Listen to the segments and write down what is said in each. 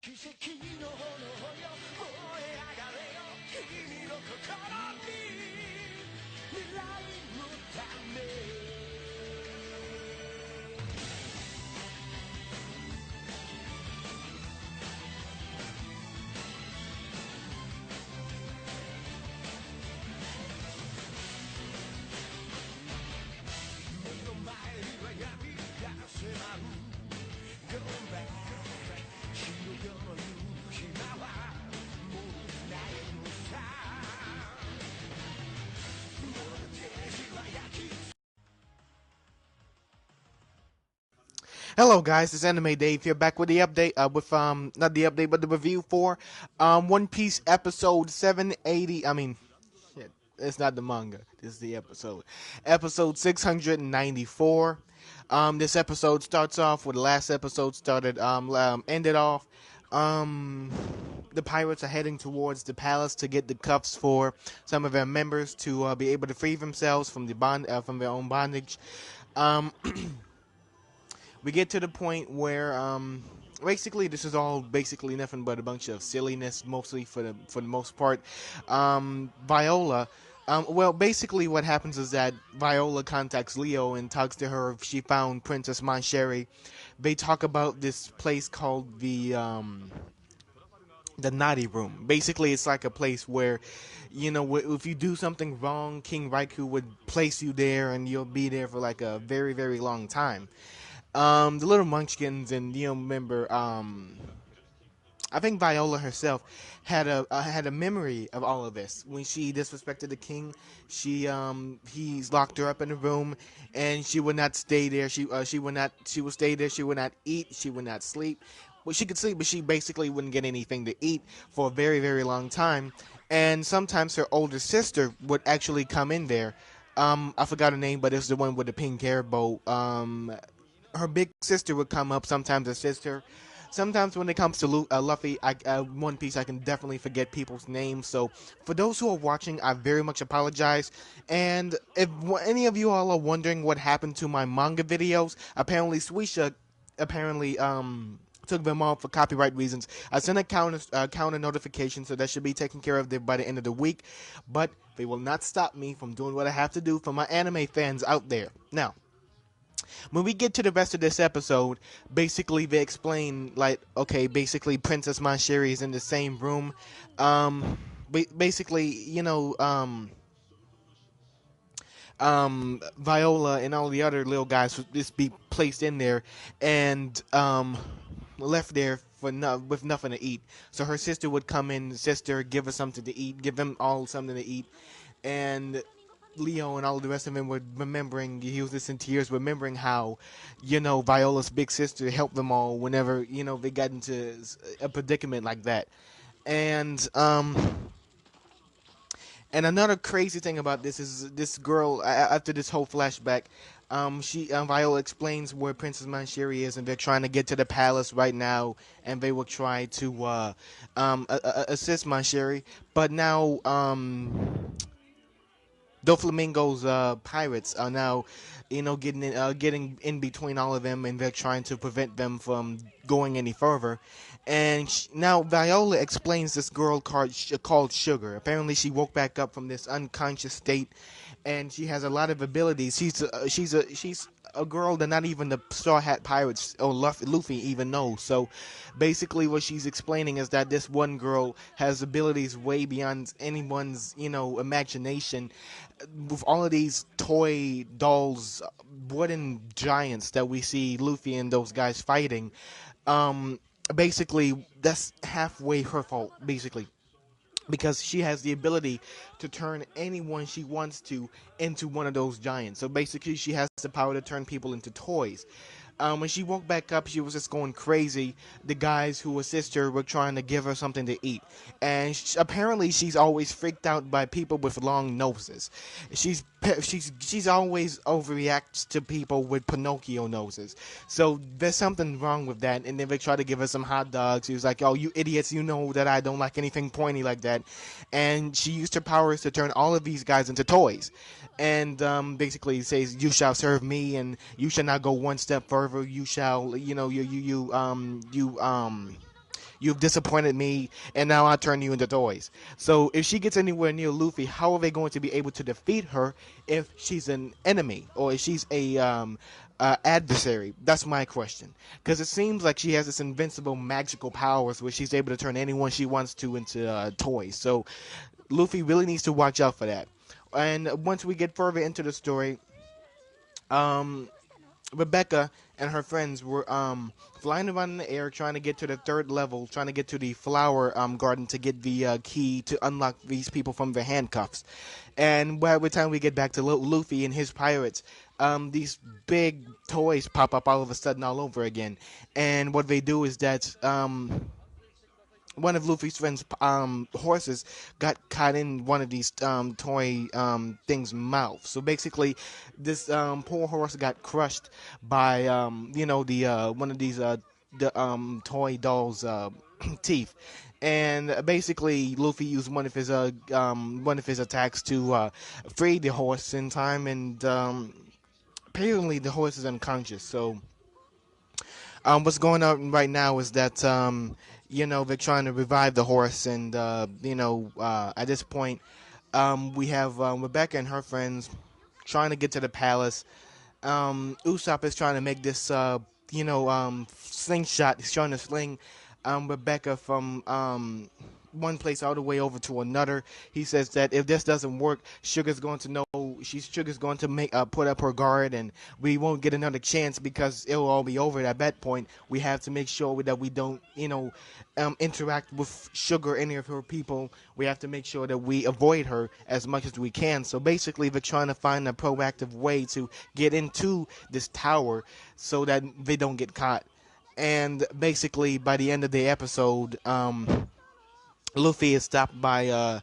奇跡の炎よ燃え上がれよ君の心に未来のため Hello guys, it's Anime Dave here back with the update with not the update but the review for One Piece episode 780. Shit, it's not the manga. This is the episode. Episode 694. This episode starts off where the last episode started ended off. The pirates are heading towards the palace to get the cuffs for some of their members to be able to free themselves from the bond from their own bondage. Um we get to the point where basically this is all basically nothing but a bunch of silliness, mostly for the most part. Viola. Well, basically, what happens is that Viola contacts Leo and talks to her if she found Princess Mansherry. They talk about this place called the Naughty Room. Basically, it's like a place where, you know, if you do something wrong, King Raikou would place you there, and you'll be there for like a very, very long time. The little munchkins and remember, I think Viola herself had a memory of all of this. When she disrespected the king, he's locked her up in a room, and she would not stay there. She would stay there. She would not eat. She would not sleep. Well, she could sleep, but she basically wouldn't get anything to eat for a very, very long time. And sometimes her older sister would actually come in there. I forgot her name, but it's the one with the pink hair bow. Her big sister would come up, sometimes assist her. Sometimes when it comes to Luffy, One Piece, I can definitely forget people's names. So for those who are watching, I very much apologize. And if any of you all are wondering what happened to my manga videos, apparently Suisha apparently took them off for copyright reasons. I sent a counter notification, so that should be taken care of by the end of the week. But they will not stop me from doing what I have to do for my anime fans out there. Now, when we get to the rest of this episode, basically they explain, like, okay, basically Princess Mansherry is in the same room. Basically, Viola and all the other little guys would just be placed in there and left there with nothing to eat. So her sister would come in, give her something to eat, give them all something to eat, and Leo and all of the rest of them were remembering, he was just in tears, remembering how, Viola's big sister helped them all whenever, they got into a predicament like that. And, and another crazy thing about this is this girl, after this whole flashback, Viola explains where Princess Mansherry is, and they're trying to get to the palace right now, and they will try to assist Mansherry. But now, Doflamingo's pirates are now, getting in between all of them, and they're trying to prevent them from going any further. And now Viola explains this girl called Sugar. Apparently, she woke back up from this unconscious state, and she has a lot of abilities. She's a girl that not even the Straw Hat Pirates or Luffy even knows. So basically what she's explaining is that this one girl has abilities way beyond anyone's, imagination. With all of these toy dolls, wooden giants that we see Luffy and those guys fighting, basically that's halfway her fault, basically, because she has the ability to turn anyone she wants to into one of those giants. So basically, she has the power to turn people into toys. When she woke back up, she was just going crazy. The guys who assist her were trying to give her something to eat, and apparently she's always freaked out by people with long noses. She's always overreacts to people with Pinocchio noses. So there's something wrong with that. And then they try to give her some hot dogs. She was like, "Oh, you idiots! You know that I don't like anything pointy like that." And she used her powers to turn all of these guys into toys. And basically says, "You shall serve me, and you shall not go one step further. You shall, You've disappointed me, and now I turn you into toys. So if she gets anywhere near Luffy, how are they going to be able to defeat her if she's an enemy or if she's a adversary? That's my question. Because it seems like she has this invincible magical powers where she's able to turn anyone she wants to into toys. So Luffy really needs to watch out for that. And once we get further into the story, um, Rebecca and her friends were flying around in the air trying to get to the third level, trying to get to the flower garden to get the key to unlock these people from their handcuffs. And by the time we get back to Luffy and his pirates, these big toys pop up all of a sudden all over again. And what they do is that one of Luffy's friends' horses got caught in one of these toy things' mouth. So basically, this poor horse got crushed by the one of these the toy dolls' teeth. And basically, Luffy used one of his attacks to free the horse in time, and apparently the horse is unconscious. So what's going on right now is that they're trying to revive the horse, and at this point, we have Rebecca and her friends trying to get to the palace. Usopp is trying to make this slingshot. He's trying to sling Rebecca from one place all the way over to another. He says that if this doesn't work, Sugar's going to know. Sugar's going to make put up her guard, and we won't get another chance because it'll all be over at that point. We have to make sure that we don't, interact with Sugar, any of her people. We have to make sure that we avoid her as much as we can. So basically, they're trying to find a proactive way to get into this tower so that they don't get caught. And basically, by the end of the episode, Luffy is stopped by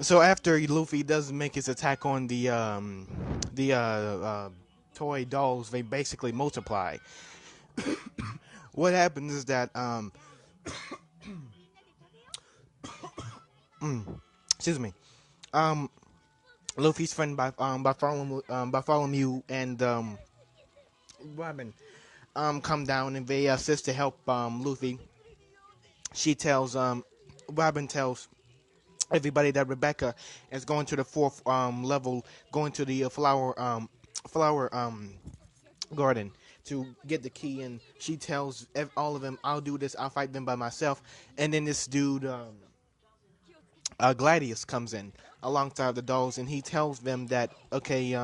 so after Luffy does make his attack on the toy dolls, they basically multiply. What happens is that excuse me, Luffy's friend Bartholomew and Robin come down, and they assist to help Luffy. She tells Robin tells everybody that Rebecca is going to the fourth level, going to the flower garden to get the key, and she tells all of them, "I'll do this. I'll fight them by myself." And then this dude, Gladius, comes in alongside the dolls, and he tells them that, okay,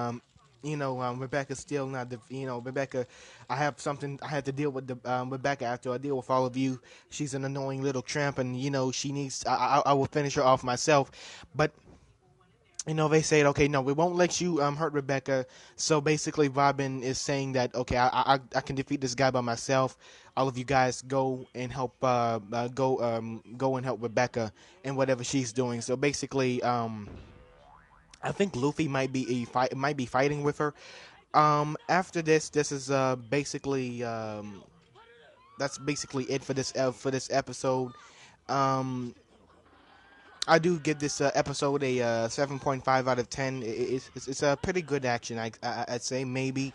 Rebecca's still not the, Rebecca, I have something, I had to deal with Rebecca after I deal with all of you. She's an annoying little tramp, and, she needs, I will finish her off myself. But, they said, okay, no, we won't let you hurt Rebecca. So basically, Robin is saying that, okay, I can defeat this guy by myself. All of you guys go and help, go and help Rebecca and whatever she's doing. So basically, I think Luffy might be fighting with her. After this is basically that's basically it for this episode. Um, I do give this episode a 7.5 out of 10. It's a pretty good action. I'd say maybe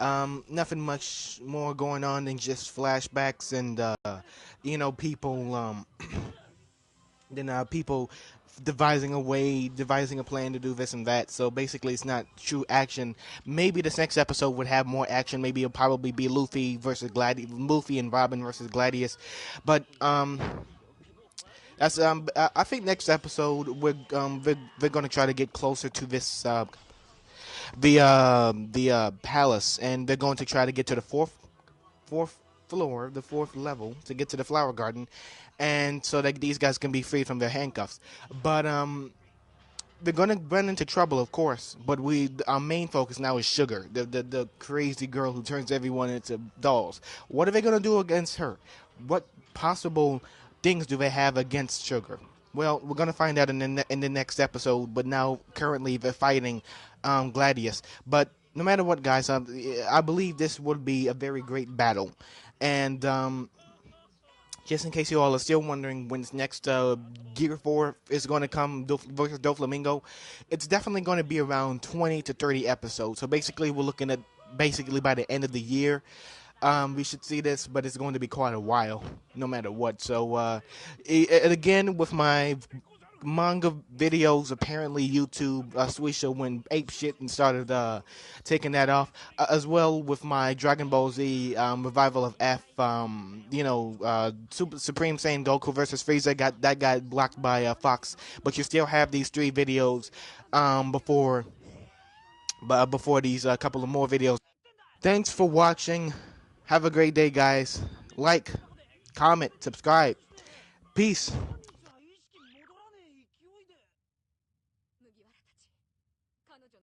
nothing much more going on than just flashbacks and people people devising a plan to do this and that. So basically, it's not true action. Maybe this next episode would have more action. Maybe it'll probably be Luffy and Robin versus Gladius. But that's I think next episode we're gonna try to get closer to this the palace, and they're going to try to get to the fourth floor, the fourth level, to get to the flower garden, and so that these guys can be freed from their handcuffs. But they're gonna run into trouble, of course. But our main focus now is Sugar, the crazy girl who turns everyone into dolls. What are they gonna do against her? What possible things do they have against Sugar? Well, we're gonna find out in the next episode. But now, currently, they're fighting Gladius. But no matter what, guys, I believe this would be a very great battle. And just in case you all are still wondering when this next Gear 4 is going to come versus Doflamingo, it's definitely going to be around 20 to 30 episodes. So basically, we're looking at basically by the end of the year. We should see this, but it's going to be quite a while, no matter what. So, again, with my manga videos, apparently YouTube, Suisha went ape shit and started taking that off, as well with my Dragon Ball Z revival of F. Super Supreme Saiyan Goku versus Frieza got blocked by Fox, but you still have these 3 videos before these couple of more videos. Thanks for watching. Have a great day, guys. Like, comment, subscribe. Peace.